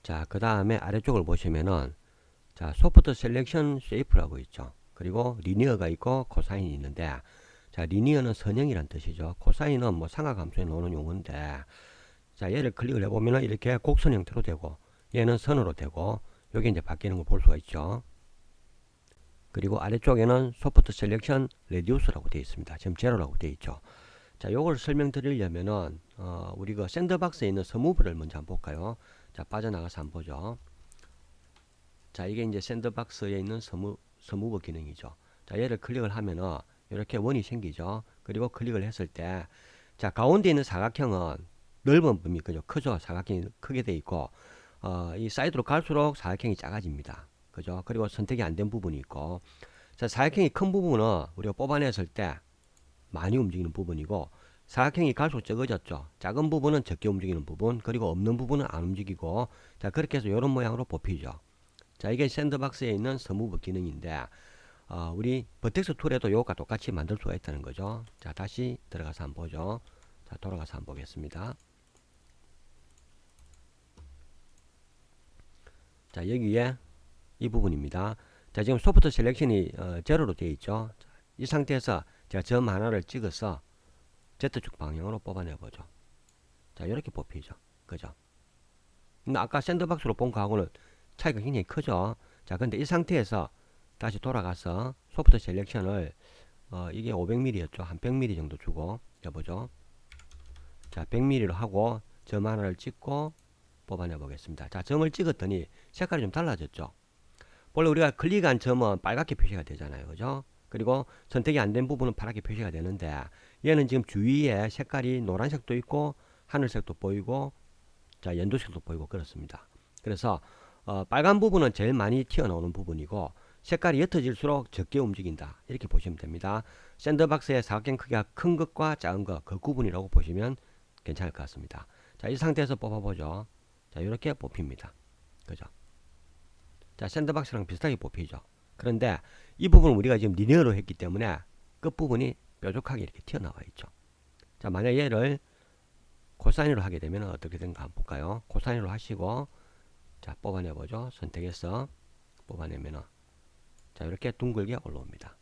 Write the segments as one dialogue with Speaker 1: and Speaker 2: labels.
Speaker 1: 자, 그 다음에 아래쪽을 보시면은 자, 소프트 셀렉션 쉐이프라고 있죠. 그리고 리니어가 있고 코사인이 있는데, 자, 리니어는 선형이란 뜻이죠. 코사인은 뭐 삼각함수에 나오는 용어인데, 자, 얘를 클릭을 해보면은 이렇게 곡선 형태로 되고, 얘는 선으로 되고, 여기 이제 바뀌는 거 볼 수가 있죠. 그리고 아래쪽에는 소프트 셀렉션 레디우스라고 되어 있습니다. 지금 제로라고 되어 있죠. 자, 요걸 설명드리려면은 우리 그 샌드박스에 있는 서무브를 먼저 한번 볼까요? 자, 빠져나가서 한번 보죠. 자, 이게 이제 샌드박스에 있는 서무브 기능이죠. 자, 얘를 클릭을 하면은 이렇게 원이 생기죠. 그리고 클릭을 했을 때, 자, 가운데 있는 사각형은 넓은 범위, 그죠? 크죠? 사각형이 크게 돼 있고, 이 사이드로 갈수록 사각형이 작아집니다. 그죠? 그리고 선택이 안 된 부분이 있고, 자, 사각형이 큰 부분은 우리가 뽑아냈을 때 많이 움직이는 부분이고, 사각형이 갈수록 적어졌죠. 작은 부분은 적게 움직이는 부분, 그리고 없는 부분은 안 움직이고, 자, 그렇게 해서 이런 모양으로 뽑히죠. 자, 이게 샌드박스에 있는 서무브 기능인데, 우리 버텍스 툴에도 이것과 똑같이 만들 수가 있다는 거죠. 자, 다시 들어가서 한번 보죠. 자, 돌아가서 한번 보겠습니다. 자, 여기에 이 부분입니다. 자, 지금 소프트 셀렉션이 제로로 되어 있죠. 자, 이 상태에서 제가 점 하나를 찍어서 Z축 방향으로 뽑아내 보죠. 자, 이렇게 뽑히죠. 그죠? 근데 아까 샌드박스로 본 거하고는 차이가 굉장히 크죠. 자, 근데 이 상태에서 다시 돌아가서 소프트 셀렉션을 이게 500mm였죠. 한 100mm 정도 주고 해보죠. 자, 100mm로 하고 점 하나를 찍고 뽑아내 보겠습니다. 자, 점을 찍었더니 색깔이 좀 달라졌죠. 원래 우리가 클릭한 점은 빨갛게 표시가 되잖아요. 그죠? 그리고 선택이 안 된 부분은 파랗게 표시가 되는데, 얘는 지금 주위에 색깔이 노란색도 있고 하늘색도 보이고, 자, 연두색도 보이고 그렇습니다. 그래서 빨간 부분은 제일 많이 튀어나오는 부분이고, 색깔이 옅어질수록 적게 움직인다, 이렇게 보시면 됩니다. 샌드박스의 사각형 크기가 큰 것과 작은 것, 그 구분이라고 보시면 괜찮을 것 같습니다. 자, 이 상태에서 뽑아보죠. 자, 이렇게 뽑힙니다. 그죠? 자, 샌드박스랑 비슷하게 뽑히죠. 그런데 이 부분은 우리가 지금 리니어로 했기 때문에 끝부분이 뾰족하게 이렇게 튀어나와 있죠. 자, 만약 얘를 코사인으로 하게 되면 어떻게 되는가 한번 볼까요? 코사인으로 하시고, 자, 뽑아내보죠. 선택해서 뽑아내면은, 자, 이렇게 둥글게 올라옵니다.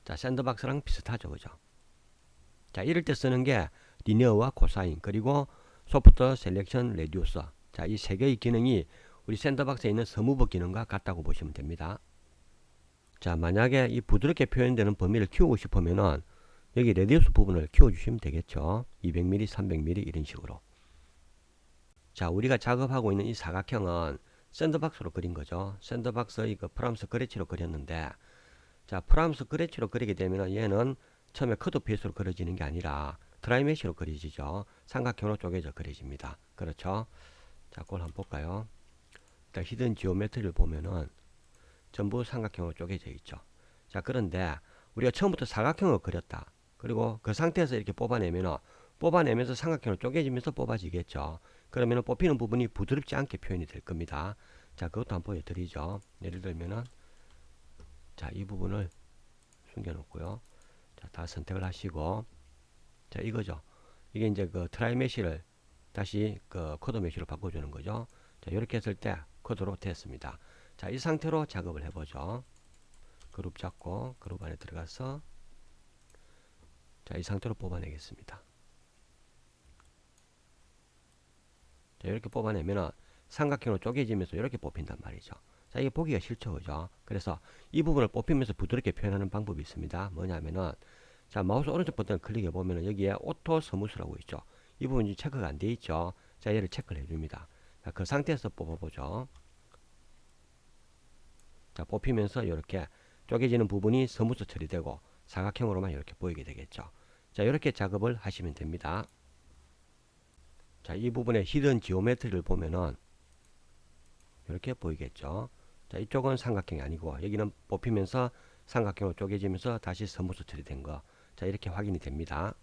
Speaker 1: 자, 샌드박스랑 비슷하죠. 그죠? 자, 이럴 때 쓰는 게 리니어와 코사인, 그리고 소프트 셀렉션 레디우스. 자, 이 세 개의 기능이 우리 샌드박스에 있는 서무브 기능과 같다고 보시면 됩니다. 자, 만약에 이 부드럽게 표현되는 범위를 키우고 싶으면은 여기 레디우스 부분을 키워주시면 되겠죠. 200mm, 300mm 이런 식으로. 자, 우리가 작업하고 있는 이 사각형은 샌드박스로 그린 거죠. 샌드박스의 그 프랑스 그레치로 그렸는데, 자, 프랑스 그레치로 그리게 되면 얘는 처음에 커드 페이스로 그려지는 게 아니라 트라이메시로 그려지죠. 삼각형으로 쪼개져 그려집니다. 그렇죠? 자, 그걸 한번 볼까요? 일단 히든 지오메트리를 보면은 전부 삼각형으로 쪼개져 있죠. 자, 그런데 우리가 처음부터 사각형을 그렸다. 그리고 그 상태에서 이렇게 뽑아내면서 삼각형으로 쪼개지면서 뽑아지겠죠. 그러면 뽑히는 부분이 부드럽지 않게 표현이 될 겁니다. 자, 그것도 한번 보여드리죠. 예를 들면은, 자, 이 부분을 숨겨놓고요. 자, 다 선택을 하시고, 자, 이거죠. 이게 이제 그 트라이 메쉬를 다시 그 코드 메쉬로 바꿔주는 거죠. 자, 이렇게 했을 때 코드로 됐습니다. 자, 이 상태로 작업을 해보죠. 그룹 잡고 그룹 안에 들어가서, 자, 이 상태로 뽑아내겠습니다. 자, 이렇게 뽑아내면은 삼각형으로 쪼개지면서 이렇게 뽑힌단 말이죠. 자, 이게 보기가 싫죠. 그죠? 그래서 이 부분을 뽑히면서 부드럽게 표현하는 방법이 있습니다. 뭐냐면은, 자, 마우스 오른쪽 버튼을 클릭해 보면은 여기에 오토 스무스라고 있죠. 이 부분이 체크가 안 돼 있죠. 자, 얘를 체크를 해줍니다. 자, 그 상태에서 뽑아보죠. 자, 뽑히면서 이렇게 쪼개지는 부분이 스무스 처리되고 사각형으로만 이렇게 보이게 되겠죠. 자, 이렇게 작업을 하시면 됩니다. 자, 이 부분에 히든 지오메트리를 보면은 이렇게 보이겠죠. 자, 이쪽은 삼각형이 아니고 여기는 뽑히면서 삼각형으로 쪼개지면서 다시 스무스 처리된 거. 자, 이렇게 확인이 됩니다.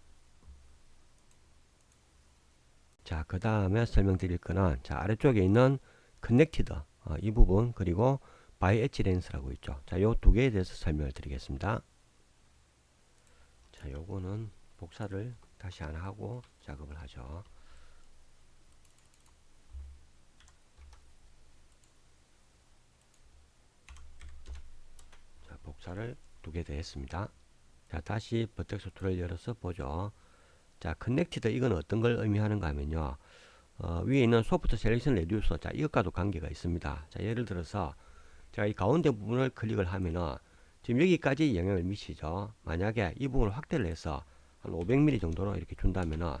Speaker 1: 자, 그 다음에 설명드릴 거는, 자, 아래쪽에 있는 커넥티드 이 부분, 그리고 바이 엣지 렌스라고 있죠. 자, 요 두 개에 대해서 설명을 드리겠습니다. 자, 요거는 복사를 다시 안 하고 작업을 하죠. 숫자를 2개 더했습니다. 자, 다시 버텍스 툴을 열어서 보죠. 자, 커넥티드 이건 어떤 걸 의미하는가 하면요. 위에 있는 소프트 셀렉션 레듀서, 자, 이것과도 관계가 있습니다. 자, 예를 들어서 제가 이 가운데 부분을 클릭을 하면은 지금 여기까지 영향을 미치죠. 만약에 이 부분을 확대를 해서 한 500mm 정도로 이렇게 준다면은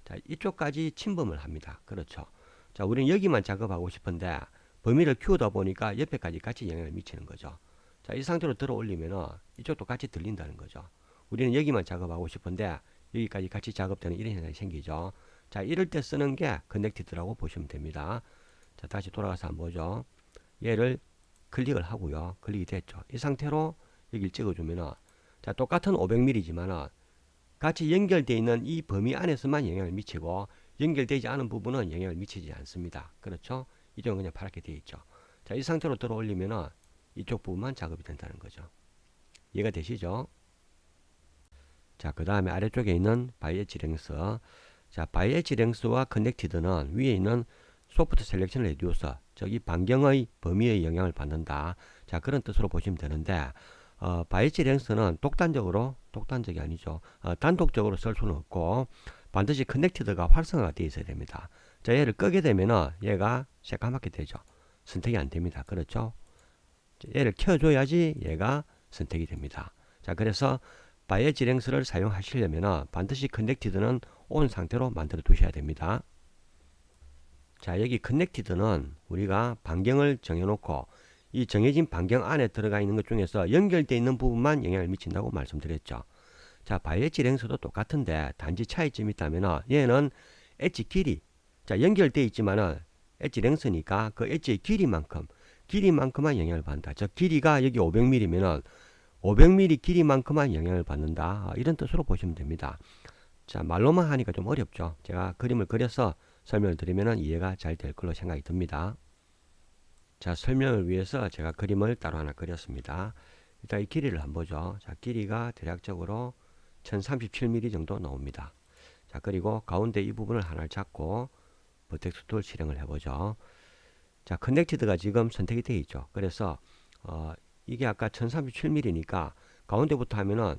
Speaker 1: 자, 이쪽까지 침범을 합니다. 그렇죠. 자, 우리는 여기만 작업하고 싶은데 범위를 키우다 보니까 옆에까지 같이 영향을 미치는 거죠. 자, 이 상태로 들어 올리면은 이쪽도 같이 들린다는 거죠. 우리는 여기만 작업하고 싶은데 여기까지 같이 작업되는 이런 현상이 생기죠. 자, 이럴 때 쓰는 게 커넥티드라고 보시면 됩니다. 자, 다시 돌아가서 한번 보죠. 얘를 클릭을 하고요. 클릭이 됐죠. 이 상태로 여기를 찍어주면은 자, 똑같은 500mm지만은 같이 연결되어 있는 이 범위 안에서만 영향을 미치고 연결되지 않은 부분은 영향을 미치지 않습니다. 그렇죠? 이쪽은 그냥 파랗게 되어 있죠. 자, 이 상태로 들어 올리면은 이쪽 부분만 작업이 된다는 거죠. 이해가 되시죠? 자, 그 다음에 아래쪽에 있는 바이 엣지 랭스. 자, 바이 엣지 랭스와 커넥티드는 위에 있는 소프트 셀렉션 레듀서, 즉 이 반경의 범위의 영향을 받는다. 자, 그런 뜻으로 보시면 되는데 바이 엣지 랭스는 독단적이 아니죠. 단독적으로 쓸 수는 없고 반드시 커넥티드가 활성화가 되어 있어야 됩니다. 자, 얘를 끄게 되면은 얘가 새까맣게 되죠. 선택이 안 됩니다. 그렇죠? 얘를 켜줘야지 얘가 선택이 됩니다. 자, 그래서 바이 엣지 랭스를 사용하시려면 반드시 커넥티드는 온 상태로 만들어 두셔야 됩니다. 자, 여기 커넥티드는 우리가 반경을 정해놓고 이 정해진 반경 안에 들어가 있는 것 중에서 연결되어 있는 부분만 영향을 미친다고 말씀드렸죠. 자, 바이 엣지 랭스도 똑같은데 단지 차이점이 있다면 얘는 엣지 길이, 자, 연결되어 있지만은 엣지 랭스니까 그 엣지의 길이만큼만 영향을 받는다. 저 길이가 여기 500mm면은 500mm 길이만큼만 영향을 받는다. 이런 뜻으로 보시면 됩니다. 자, 말로만 하니까 좀 어렵죠. 제가 그림을 그려서 설명을 드리면 이해가 잘 될 걸로 생각이 듭니다. 자, 설명을 위해서 제가 그림을 따로 하나 그렸습니다. 일단 이 길이를 한번 보죠. 자, 길이가 대략적으로 1037mm 정도 나옵니다. 자, 그리고 가운데 이 부분을 하나를 잡고 버텍스 툴 실행을 해보죠. 자, 커넥티드가 지금 선택이 되어 있죠. 그래서 이게 아까 1037mm니까 가운데부터 하면은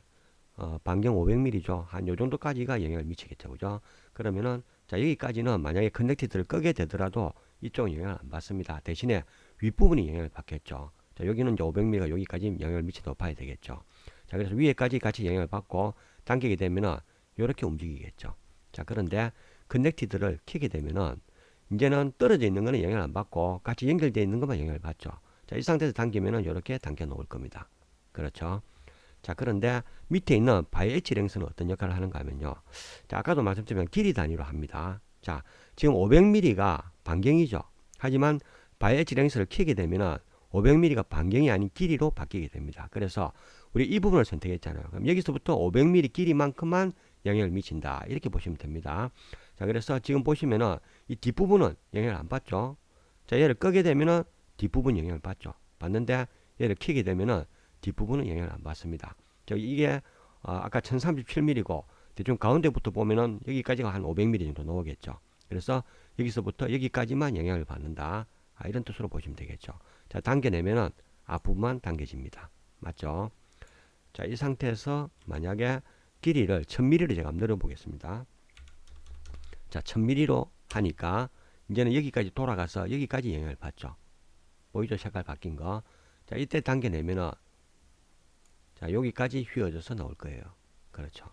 Speaker 1: 반경 500mm죠. 한 요 정도까지가 영향을 미치겠죠. 그죠? 그러면은 자, 여기까지는 만약에 커넥티드를 끄게 되더라도 이쪽은 영향을 안 받습니다. 대신에 윗부분이 영향을 받겠죠. 자, 여기는 이제 500mm가 여기까지 영향을 미치도록 봐야 되겠죠. 자, 그래서 위에까지 같이 영향을 받고 당기게 되면은 이렇게 움직이겠죠. 자, 그런데 커넥티드를 켜게 되면은 이제는 떨어져 있는 거는 영향을 안 받고 같이 연결되어 있는 것만 영향을 받죠. 자, 이 상태에서 당기면은 이렇게 당겨 놓을 겁니다. 그렇죠? 자, 그런데 밑에 있는 바이 엣지 랭스는 어떤 역할을 하는가 하면요. 자, 아까도 말씀드린 길이 단위로 합니다. 자, 지금 500mm가 반경이죠. 하지만 바이 엣지 랭스를 켜게 되면은 500mm가 반경이 아닌 길이로 바뀌게 됩니다. 그래서 우리 이 부분을 선택했잖아요. 그럼 여기서부터 500mm 길이만큼만 영향을 미친다. 이렇게 보시면 됩니다. 자, 그래서 지금 보시면은 이 뒷부분은 영향을 안 받죠. 자, 얘를 끄게 되면은 뒷부분 영향을 받죠. 받는데 얘를 켜게 되면은 뒷부분은 영향을 안 받습니다. 이게 아까 1037mm고 대충 가운데부터 보면은 여기까지가 한 500mm 정도 나오겠죠. 그래서 여기서부터 여기까지만 영향을 받는다. 이런 뜻으로 보시면 되겠죠. 자, 당겨내면은 앞부분만 당겨집니다. 맞죠? 자, 이 상태에서 만약에 길이를 1000mm로 제가 한번 늘어보겠습니다. 자, 1000mm로 하니까 이제는 여기까지 돌아가서 여기까지 영향을 받죠. 보이죠? 색깔 바뀐 거. 자, 이때 당겨내면은 자, 여기까지 휘어져서 나올 거예요. 그렇죠.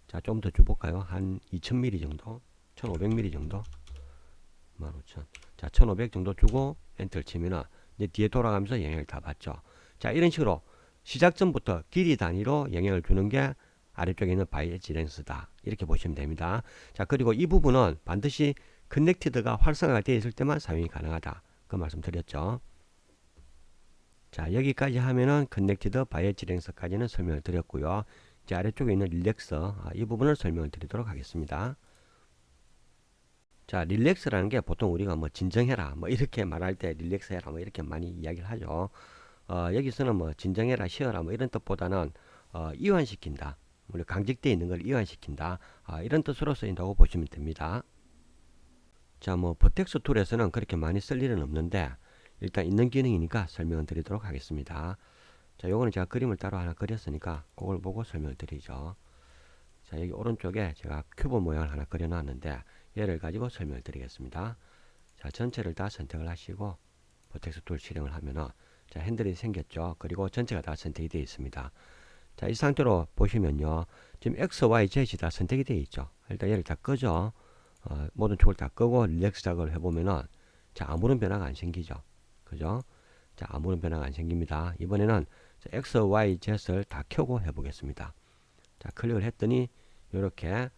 Speaker 1: 자, 좀 더 줘볼까요? 한 2000mm 정도? 1500mm 정도? 15000. 자, 1500 정도 주고 엔터를 치면은 이제 뒤에 돌아가면서 영향을 다 받죠. 자, 이런 식으로 시작점부터 길이 단위로 영향을 주는 게 아래쪽에 있는 바이 엣지 랭스다. 이렇게 보시면 됩니다. 자, 그리고 이 부분은 반드시 커넥티드가 활성화가 되어 있을 때만 사용이 가능하다. 그 말씀 드렸죠. 자, 여기까지 하면은 커넥티드 바이 엣지 랭스까지는 설명을 드렸고요. 이제 아래쪽에 있는 릴렉서 이 부분을 설명을 드리도록 하겠습니다. 자, 릴렉스라는 게 보통 우리가 뭐 진정해라 뭐 이렇게 말할 때 릴렉스 해라 뭐 이렇게 많이 이야기를 하죠. 여기서는 뭐 진정해라 쉬어라 뭐 이런 뜻보다는 이완시킨다. 우리 강직되어 있는 걸 이완시킨다. 이런 뜻으로 쓰인다고 보시면 됩니다. 자, 뭐 버텍스 툴에서는 그렇게 많이 쓸 일은 없는데 일단 있는 기능이니까 설명을 드리도록 하겠습니다. 자, 요거는 제가 그림을 따로 하나 그렸으니까 그걸 보고 설명을 드리죠. 자, 여기 오른쪽에 제가 큐브 모양을 하나 그려놨는데 얘를 가지고 설명을 드리겠습니다. 자, 전체를 다 선택을 하시고 버텍스 툴 실행을 하면은 자, 핸들이 생겼죠. 그리고 전체가 다 선택이 되어 있습니다. 자, 이 상태로 보시면요. 지금 X, Y, Z이 다 선택이 되어 있죠. 일단 얘를 다 끄죠. 모든 축을 다 끄고 릴렉스 작업을 해보면은 자, 아무런 변화가 안 생기죠. 그죠? 자, 아무런 변화가 안 생깁니다. 이번에는 자, X, Y, Z를 다 켜고 해보겠습니다. 자, 클릭을 했더니 이렇게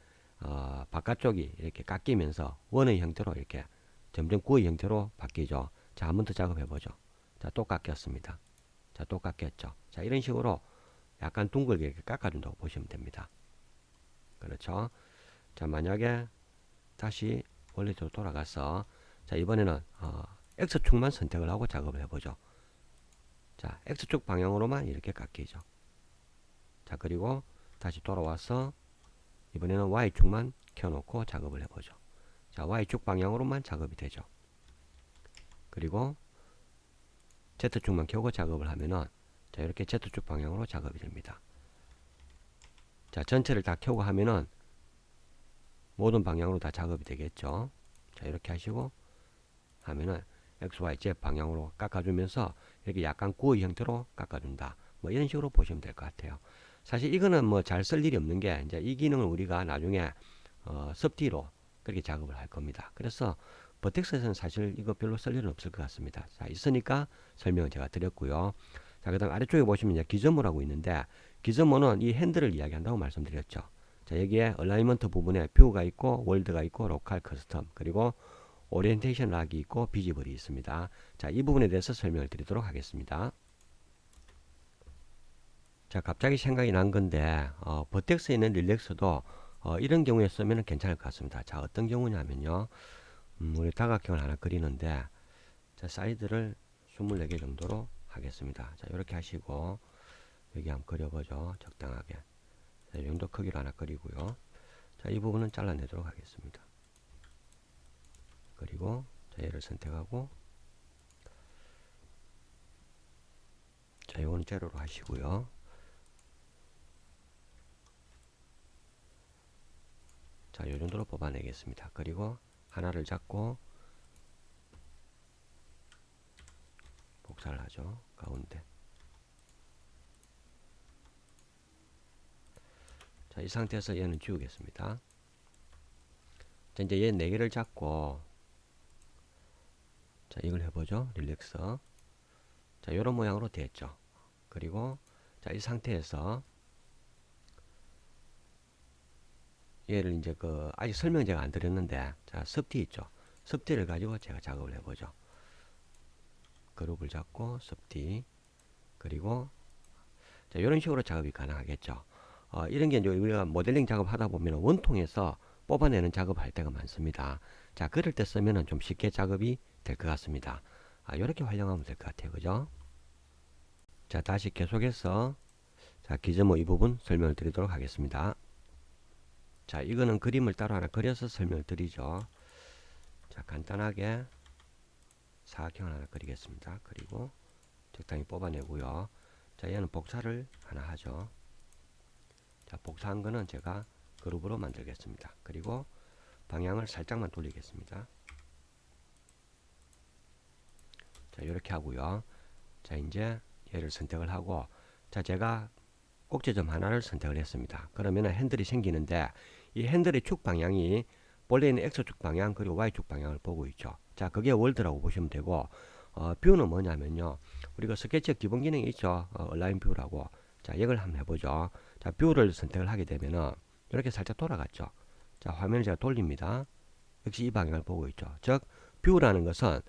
Speaker 1: 바깥쪽이 이렇게 깎이면서 원의 형태로 이렇게 점점 구의 형태로 바뀌죠. 자, 한 번 더 작업해 보죠. 자, 또 깎였습니다. 자, 또 깎였죠. 자, 이런 식으로 약간 둥글게 이렇게 깎아준다고 보시면 됩니다. 그렇죠. 자, 만약에 다시 원래대로 돌아가서 자, 이번에는 X축만 선택을 하고 작업을 해보죠. 자, X축 방향으로만 이렇게 깎이죠. 자, 그리고 다시 돌아와서 이번에는 Y축만 켜놓고 작업을 해보죠. 자, Y축 방향으로만 작업이 되죠. 그리고 Z축만 켜고 작업을 하면은 자, 이렇게 Z축 방향으로 작업이 됩니다. 자, 전체를 다 켜고 하면은 모든 방향으로 다 작업이 되겠죠. 자, 이렇게 하시고 하면은 X, Y, Z 방향으로 깎아주면서 이렇게 약간 구의 형태로 깎아준다. 뭐 이런 식으로 보시면 될 것 같아요. 사실 이거는 뭐 잘 쓸 일이 없는 게 이제 이 기능을 우리가 나중에 섭디로 그렇게 작업을 할 겁니다. 그래서 버텍스에서는 사실 이거 별로 쓸 일은 없을 것 같습니다. 자, 있으니까 설명을 제가 드렸고요. 자, 그 다음 아래쪽에 보시면 이제 기저모라고 있는데 기저모는 이 핸들을 이야기한다고 말씀드렸죠. 자, 여기에 얼라이먼트 부분에 뷰가 있고 월드가 있고 로컬 커스텀 그리고 오리엔테이션 락이 있고 비지블이 있습니다. 자, 이 부분에 대해서 설명을 드리도록 하겠습니다. 자, 갑자기 생각이 난 건데 버텍스에 있는 릴렉스도 이런 경우에 쓰면 괜찮을 것 같습니다. 자, 어떤 경우냐면요. 우리 다각형을 하나 그리는데 자, 사이드를 24개 정도로 하겠습니다. 자, 이렇게 하시고 여기 한번 그려보죠. 적당하게. 자, 이 정도 크기로 하나 그리고요. 자, 이 부분은 잘라내도록 하겠습니다. 그리고 자, 얘를 선택하고 자, 이거는 제로로 하시고요. 자, 이 정도로 뽑아내겠습니다. 그리고 하나를 잡고 복사를 하죠. 가운데. 자, 이 상태에서 얘는 지우겠습니다. 자, 이제 얘 4개를 잡고 자, 이걸 해보죠. 릴렉스. 자, 요런 모양으로 됐죠. 그리고 자, 이 상태에서 얘를 이제 아직 설명 제가 안 드렸는데 자, 습티 있죠. 습티를 가지고 제가 작업을 해보죠. 그룹을 잡고 습티 그리고 자, 이런 식으로 작업이 가능하겠죠. 이런 게 이제 우리가 모델링 작업하다 보면 원통에서 뽑아내는 작업할 때가 많습니다. 자, 그럴 때 쓰면은 좀 쉽게 작업이 될 것 같습니다. 이렇게 활용하면 될 것 같아요. 그죠? 자, 다시 계속해서 자, 기저모 이 부분 설명을 드리도록 하겠습니다. 자, 이거는 그림을 따로 하나 그려서 설명을 드리죠. 자, 간단하게 사각형을 하나 그리겠습니다. 그리고 적당히 뽑아내고요. 자, 얘는 복사를 하나 하죠. 자, 복사한 거는 제가 그룹으로 만들겠습니다. 그리고 방향을 살짝만 돌리겠습니다. 자, 이렇게 하고요. 자, 이제 얘를 선택을 하고 자, 제가 꼭지점 하나를 선택을 했습니다. 그러면 핸들이 생기는데 이 핸들의 축 방향이 본래 있는 X축 방향 그리고 Y축 방향을 보고 있죠. 자, 그게 월드라고 보시면 되고 뷰는 뭐냐면요. 우리가 스케치 기본 기능이 있죠. 얼라인 뷰라고. 자, 이걸 한번 해보죠. 자, 뷰를 선택을 하게 되면은 이렇게 살짝 돌아갔죠. 자, 화면을 제가 돌립니다. 역시 이 방향을 보고 있죠. 즉, 뷰라는 것은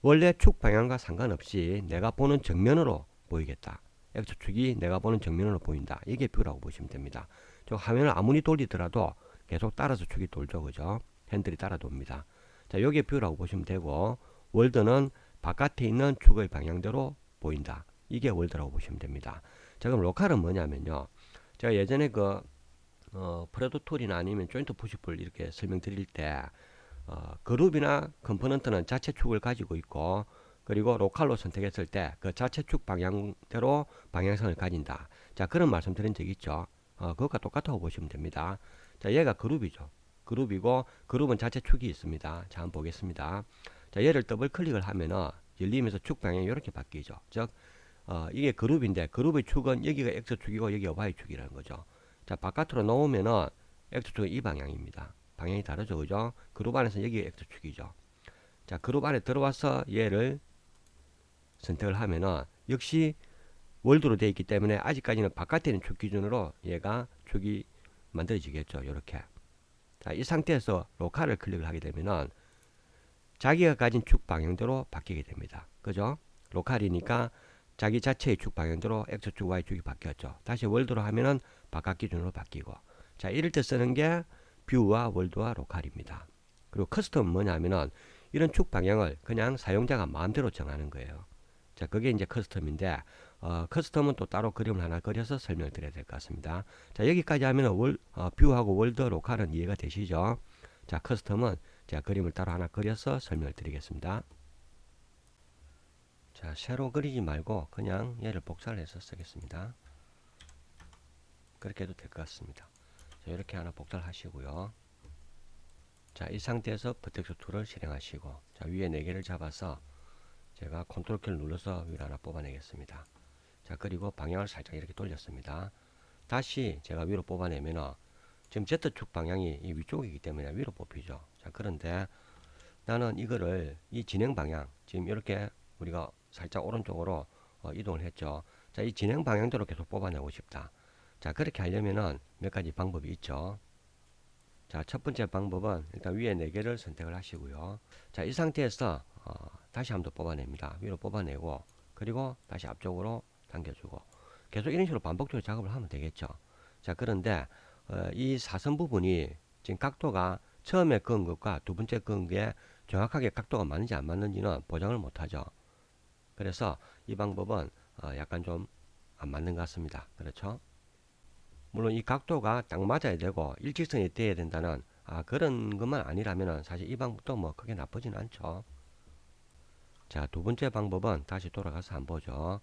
Speaker 1: 원래 축 방향과 상관없이 내가 보는 정면으로 보이겠다. X축이 내가 보는 정면으로 보인다. 이게 뷰라고 보시면 됩니다. 저 화면을 아무리 돌리더라도 계속 따라서 축이 돌죠. 그죠? 핸들이 따라 돕니다. 자, 요게 뷰라고 보시면 되고 월드는 바깥에 있는 축의 방향대로 보인다. 이게 월드라고 보시면 됩니다. 자, 그럼 로컬은 뭐냐면요. 제가 예전에 프레도 툴이나 아니면 조인트 푸시풀 이렇게 설명드릴 때 그룹이나 컴포넌트는 자체 축을 가지고 있고 그리고 로컬로 선택했을 때 그 자체 축 방향대로 방향성을 가진다. 자, 그런 말씀 드린 적 있죠. 그것과 똑같다고 보시면 됩니다. 자, 얘가 그룹이죠. 그룹이고 그룹은 자체 축이 있습니다. 자, 한번 보겠습니다. 자, 얘를 더블 클릭을 하면은 열리면서 축 방향이 이렇게 바뀌죠. 즉 이게 그룹인데 그룹의 축은 여기가 X축이고 여기가 Y축이라는 거죠. 자, 바깥으로 놓으면은 X축은 이 방향입니다. 방향이 다르죠. 그죠? 그룹 안에서 여기가 X축이죠. 자, 그룹 안에 들어와서 얘를 선택을 하면은 역시 월드로 되어 있기 때문에 아직까지는 바깥에 있는 축 기준으로 얘가 축이 만들어지겠죠. 이렇게. 자, 이 상태에서 로컬을 클릭을 하게 되면은 자기가 가진 축 방향대로 바뀌게 됩니다. 그죠? 로컬이니까 자기 자체의 축 방향대로 X축, Y축이 바뀌었죠. 다시 월드로 하면은 바깥 기준으로 바뀌고. 자, 이럴 때 쓰는 게 뷰와 월드와 로컬입니다. 그리고 커스텀은 뭐냐면은 이런 축 방향을 그냥 사용자가 마음대로 정하는 거예요. 자, 그게 이제 커스텀인데, 커스텀은 또 따로 그림을 하나 그려서 설명을 드려야 될 것 같습니다. 자, 여기까지 하면은 뷰하고 월드, 로컬은 이해가 되시죠? 자, 커스텀은 제가 그림을 따로 하나 그려서 설명을 드리겠습니다. 자, 세로 그리지 말고 그냥 얘를 복사를 해서 쓰겠습니다. 그렇게 해도 될 것 같습니다. 자, 이렇게 하나 복사를 하시고요. 자, 이 상태에서 버텍스 툴을 실행하시고, 자, 위에 4개를 잡아서 제가 컨트롤 키를 눌러서 위로 하나 뽑아내겠습니다. 자, 그리고 방향을 살짝 이렇게 돌렸습니다. 다시 제가 위로 뽑아내면은 지금 Z축 방향이 이 위쪽이기 때문에 위로 뽑히죠. 자, 그런데 나는 이거를 이 진행 방향 지금 이렇게 우리가 살짝 오른쪽으로 이동을 했죠. 자, 이 진행 방향대로 계속 뽑아내고 싶다. 자, 그렇게 하려면은 몇 가지 방법이 있죠. 자, 첫 번째 방법은 일단 위에 4개를 선택을 하시고요. 자, 이 상태에서 다시 한번 더 뽑아냅니다. 위로 뽑아내고 그리고 다시 앞쪽으로 당겨주고 계속 이런 식으로 반복적으로 작업을 하면 되겠죠. 자, 그런데 이 사선 부분이 지금 각도가 처음에 그은 것과 두 번째 그은 게 정확하게 각도가 맞는지 안 맞는지는 보장을 못하죠. 그래서 이 방법은 약간 좀 안 맞는 것 같습니다. 그렇죠? 물론 이 각도가 딱 맞아야 되고 일직선이 돼야 된다는 그런 것만 아니라면 사실 이 방법도 뭐 크게 나쁘진 않죠. 자, 두 번째 방법은 다시 돌아가서 한번 보죠.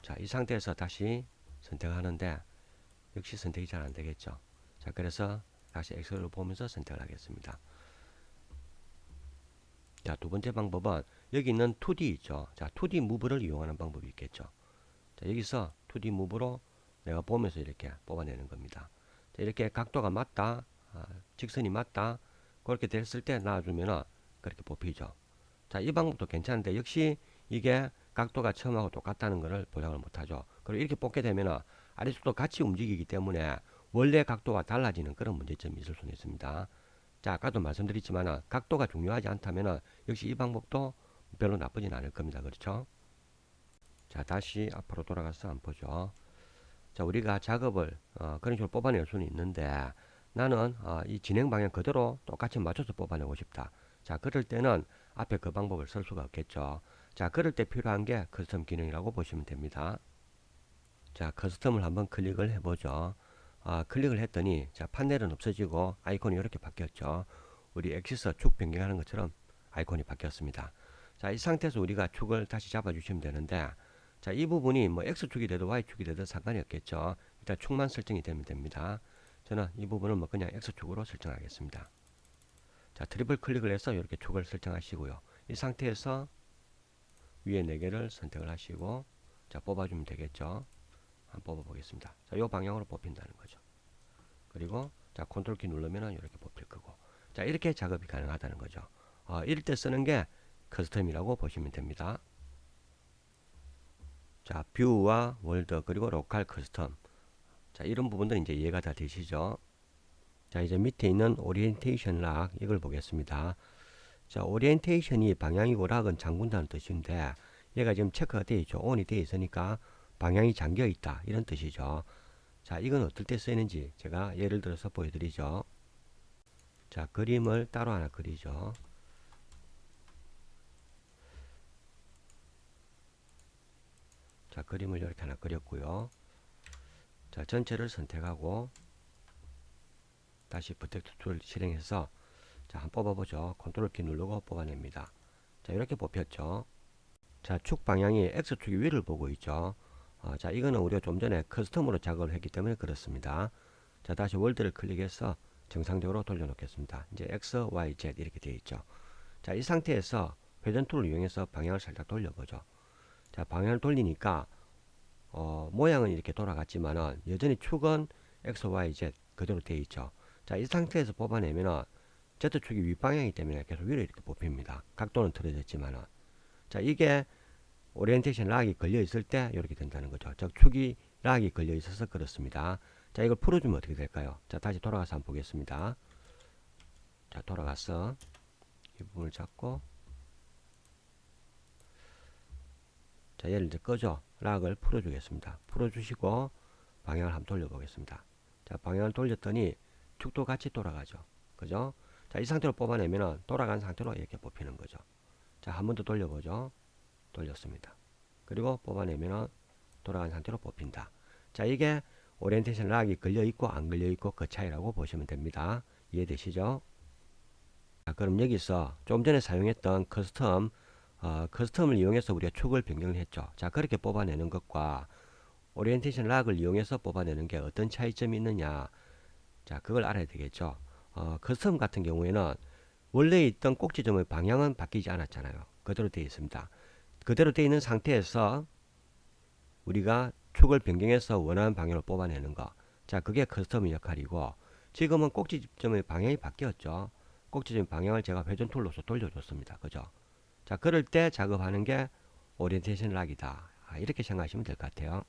Speaker 1: 자, 이 상태에서 다시 선택하는데 역시 선택이 잘 안 되겠죠. 자, 그래서 다시 엑셀을 보면서 선택을 하겠습니다. 자, 두 번째 방법은 여기 있는 2D 있죠. 자, 2D 무브를 이용하는 방법이 있겠죠. 자, 여기서 2D 무브로 내가 보면서 이렇게 뽑아내는 겁니다. 자, 이렇게 각도가 맞다, 직선이 맞다, 그렇게 됐을 때 놔주면은 그렇게 뽑히죠. 자, 이 방법도 괜찮은데 역시 이게 각도가 처음하고 똑같다는 것을 보장을 못하죠. 그리고 이렇게 뽑게 되면은 아래쪽도 같이 움직이기 때문에 원래 각도와 달라지는 그런 문제점이 있을 수는 있습니다. 자, 아까도 말씀드렸지만 각도가 중요하지 않다면 역시 이 방법도 별로 나쁘진 않을 겁니다. 그렇죠? 자, 다시 앞으로 돌아가서 한번 보죠. 자, 우리가 작업을 그런 식으로 뽑아낼 수는 있는데 나는 이 진행 방향 그대로 똑같이 맞춰서 뽑아내고 싶다. 자, 그럴 때는 앞에 그 방법을 쓸 수가 없겠죠. 자, 그럴 때 필요한 게 커스텀 기능이라고 보시면 됩니다. 자, 커스텀을 한번 클릭을 해보죠. 클릭을 했더니 자, 판넬은 없어지고 아이콘이 이렇게 바뀌었죠. 우리 엑시스 축 변경하는 것처럼 아이콘이 바뀌었습니다. 자, 이 상태에서 우리가 축을 다시 잡아주시면 되는데 자, 이 부분이 뭐 X축이 되든 Y축이 되든 상관이 없겠죠. 일단 축만 설정이 되면 됩니다. 저는 이 부분을 뭐 그냥 X축으로 설정하겠습니다. 자, 트리플 클릭을 해서 이렇게 축을 설정하시고요. 이 상태에서 위에 4개를 선택을 하시고 자, 뽑아주면 되겠죠. 한번 뽑아보겠습니다. 자, 이 방향으로 뽑힌다는 거죠. 그리고 자, 컨트롤 키 누르면 이렇게 뽑힐 거고. 자, 이렇게 작업이 가능하다는 거죠. 이럴 때 쓰는 게 커스텀이라고 보시면 됩니다. 자, 뷰와 월드 그리고 로컬 커스텀. 자, 이런 부분들은 이제 이해가 다 되시죠? 자, 이제 밑에 있는 오리엔테이션 락 이걸 보겠습니다. 자, 오리엔테이션이 방향이고 락은 잠근다는 뜻인데 얘가 지금 체크가 되어 있죠. 온이 되어 있으니까 방향이 잠겨 있다 이런 뜻이죠. 자, 이건 어떨 때 쓰이는지 제가 예를 들어서 보여드리죠. 자, 그림을 따로 하나 그리죠. 자, 그림을 이렇게 하나 그렸고요. 자, 전체를 선택하고 다시 버텍 툴을 실행해서 자, 한번 뽑아보죠. 컨트롤 키 누르고 뽑아냅니다. 자, 이렇게 뽑혔죠. 자, 축 방향이 X축이 위를 보고 있죠. 자, 이거는 우리가 좀 전에 커스텀으로 작업을 했기 때문에 그렇습니다. 자, 다시 월드를 클릭해서 정상적으로 돌려놓겠습니다. 이제 X, Y, Z 이렇게 되어 있죠. 자, 이 상태에서 회전 툴을 이용해서 방향을 살짝 돌려보죠. 자, 방향을 돌리니까 모양은 이렇게 돌아갔지만은 여전히 축은 X, Y, Z 그대로 되어 있죠. 자, 이 상태에서 뽑아내면은 Z축이 윗방향이기 때문에 계속 위로 이렇게 뽑힙니다. 각도는 틀어졌지만은. 자, 이게 오리엔테이션 락이 걸려 있을 때 이렇게 된다는 거죠. 즉 축이 락이 걸려 있어서 그렇습니다. 자, 이걸 풀어주면 어떻게 될까요? 자, 다시 돌아가서 한번 보겠습니다. 자, 돌아가서 이 부분을 잡고, 자, 얘를 이제 끄죠. 락을 풀어주겠습니다. 풀어주시고 방향을 한번 돌려보겠습니다. 자, 방향을 돌렸더니 축도 같이 돌아가죠. 그죠? 자, 이 상태로 뽑아내면 돌아간 상태로 이렇게 뽑히는 거죠. 자, 한 번 더 돌려보죠. 돌렸습니다. 그리고 뽑아내면 돌아간 상태로 뽑힌다. 자, 이게 오리엔테이션 락이 걸려있고 안 걸려있고 그 차이라고 보시면 됩니다. 이해되시죠? 자, 그럼 여기서 좀 전에 사용했던 커스텀을 이용해서 우리가 축을 변경을 했죠. 자, 그렇게 뽑아내는 것과 오리엔테이션 락을 이용해서 뽑아내는 게 어떤 차이점이 있느냐. 자, 그걸 알아야 되겠죠. 커스텀 같은 경우에는 원래 있던 꼭지점의 방향은 바뀌지 않았잖아요. 그대로 되어 있습니다. 그대로 되어 있는 상태에서 우리가 축을 변경해서 원하는 방향으로 뽑아내는 거. 자, 그게 커스텀의 역할이고, 지금은 꼭지점의 방향이 바뀌었죠. 꼭지점 방향을 제가 회전 툴로서 돌려줬습니다. 그죠? 자, 그럴 때 작업하는 게 오리엔테이션 락이다. 이렇게 생각하시면 될 것 같아요.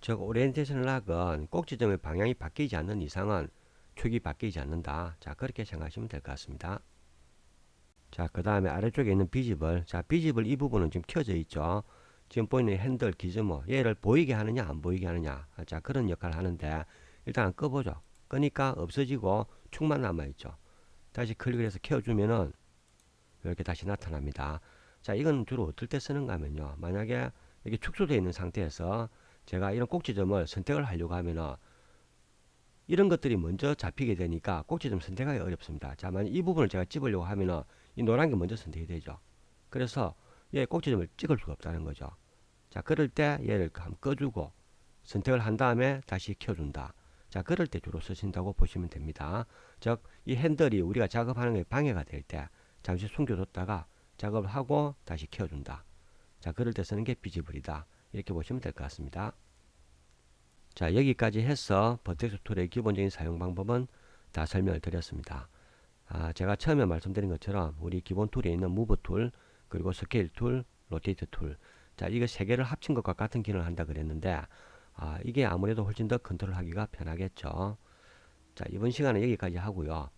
Speaker 1: 즉, 오리엔테이션 락은 꼭지점의 방향이 바뀌지 않는 이상은 축이 바뀌지 않는다. 자, 그렇게 생각하시면 될 것 같습니다. 자, 그 다음에 아래쪽에 있는 비집을, 자, 비집을 이 부분은 지금 켜져 있죠. 지금 보이는 핸들 기즈모, 얘를 보이게 하느냐 안 보이게 하느냐, 자, 그런 역할을 하는데 일단 꺼보죠. 끄니까 없어지고 축만 남아있죠. 다시 클릭을 해서 켜주면은 이렇게 다시 나타납니다. 자, 이건 주로 어떨 때 쓰는가 하면요, 만약에 이게 축소되어 있는 상태에서 제가 이런 꼭지점을 선택을 하려고 하면은 이런 것들이 먼저 잡히게 되니까 꼭지점 선택하기 어렵습니다. 자, 만약 이 부분을 제가 집으려고 하면은 이 노란 게 먼저 선택이 되죠. 그래서 얘 꼭지점을 찍을 수가 없다는 거죠. 자, 그럴 때 얘를 한번 꺼주고 선택을 한 다음에 다시 켜준다. 자, 그럴 때 주로 쓰신다고 보시면 됩니다. 즉, 이 핸들이 우리가 작업하는 게 방해가 될 때 잠시 숨겨뒀다가 작업을 하고 다시 켜준다. 자, 그럴 때 쓰는 게 비지블이다. 이렇게 보시면 될 것 같습니다. 자, 여기까지 해서 버텍스 툴의 기본적인 사용 방법은 다 설명을 드렸습니다. 제가 처음에 말씀드린 것처럼 우리 기본 툴에 있는 무브 툴, 그리고 스케일 툴, 로테이트 툴, 자, 이거 세 개를 합친 것과 같은 기능을 한다 그랬는데 이게 아무래도 훨씬 더 컨트롤하기가 편하겠죠. 자, 이번 시간은 여기까지 하고요.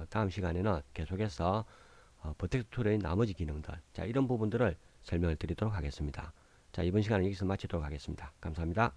Speaker 1: 다음 시간에는 계속해서 버텍스 툴의 나머지 기능들, 자, 이런 부분들을 설명을 드리도록 하겠습니다. 자, 이번 시간은 여기서 마치도록 하겠습니다. 감사합니다.